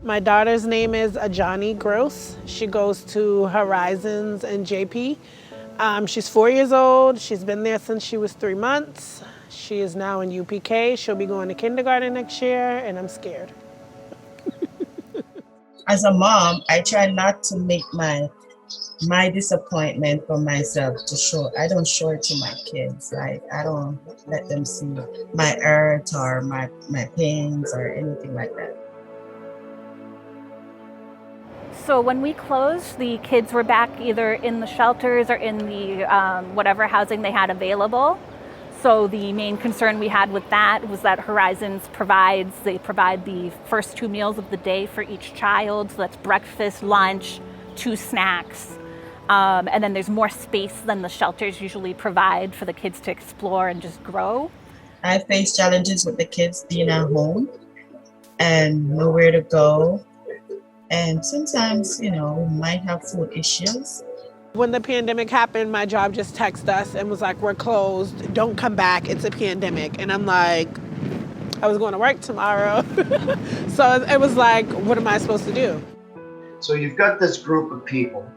My daughter's name is Ajani Gross. She goes to Horizons in JP. She's 4 years old. She's been there since she was 3 months. She is now in UPK. She'll be going to kindergarten next year, and I'm scared. As a mom, I try not to make my disappointment for myself to show. I don't show it to my kids. Like I don't let them see my hurt or my pains or anything like that. So when we closed, the kids were back either in the shelters or in the whatever housing they had available. So the main concern we had with that was that Horizons they provide the first 2 meals of the day for each child. So that's breakfast, lunch, 2 snacks. And then there's more space than the shelters usually provide for the kids to explore and just grow. I face challenges with the kids being at home and nowhere to go. And sometimes, we might have food issues. When the pandemic happened, my job just texted us and was like, we're closed, don't come back, it's a pandemic. And I'm like, I was going to work tomorrow. So it was like, what am I supposed to do? So you've got this group of people,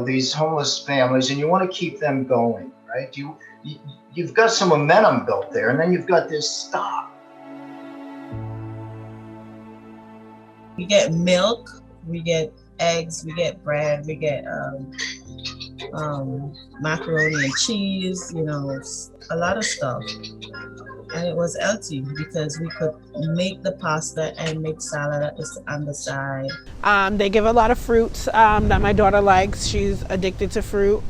these homeless families, and you want to keep them going, right? You've got some momentum built there, and then you've got this stop. We get milk, we get eggs, we get bread, we get macaroni and cheese, a lot of stuff. And it was healthy because we could make the pasta and make salad on the side. They give a lot of fruits that my daughter likes. She's addicted to fruit.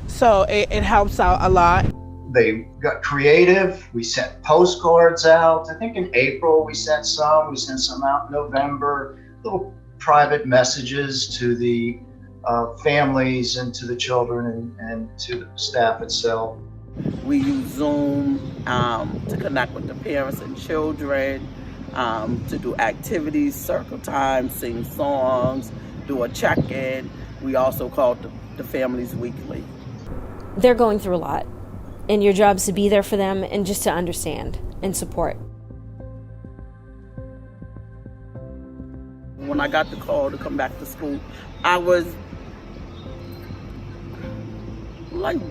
So it helps out a lot. They got creative. We sent postcards out. I think in April we sent some. We sent some out in November. Little private messages to the families and to the children and to the staff itself. We use Zoom to connect with the parents and children, to do activities, circle time, sing songs, do a check-in. We also call the families weekly. They're going through a lot, and your job is to be there for them and just to understand and support. When I got the call to come back to school, I was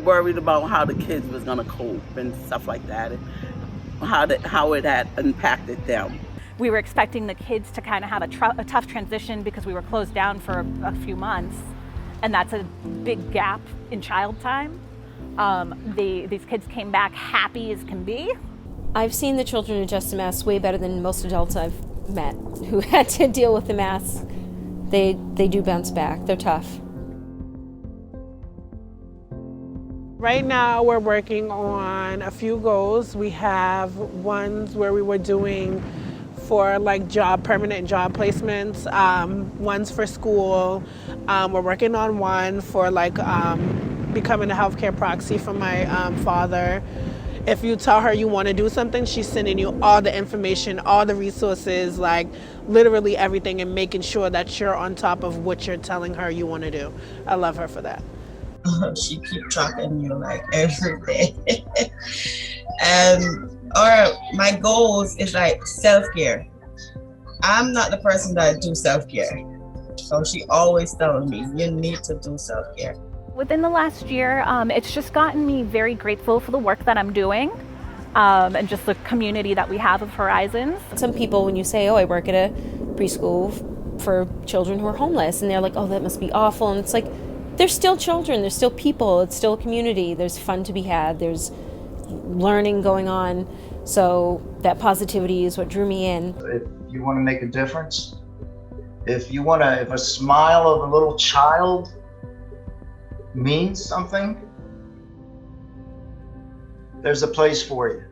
worried about how the kids was gonna cope and stuff like that, and how it had impacted them. We were expecting the kids to kind of have a tough transition because we were closed down for a few months, and that's a big gap in child time. These kids came back happy as can be. I've seen the children adjust to masks way better than most adults I've met who had to deal with the masks. They do bounce back. They're tough. Right now, we're working on a few goals. We have ones where we were doing for permanent job placements, ones for school. We're working on one for becoming a healthcare proxy for my father. If you tell her you want to do something, she's sending you all the information, all the resources, literally everything, and making sure that you're on top of what you're telling her you want to do. I love her for that. She keep tracking you every day. My goals is self-care. I'm not the person that do self-care. So she always telling me, you need to do self-care. Within the last year, it's just gotten me very grateful for the work that I'm doing, and just the community that we have of Horizons. Some people, when you say, I work at a preschool for children who are homeless, and they're like, that must be awful. And it's like, they're still children, they're still people, it's still a community, there's fun to be had, there's learning going on. So that positivity is what drew me in. If you want to make a difference, if a smile of a little child means something, there's a place for you.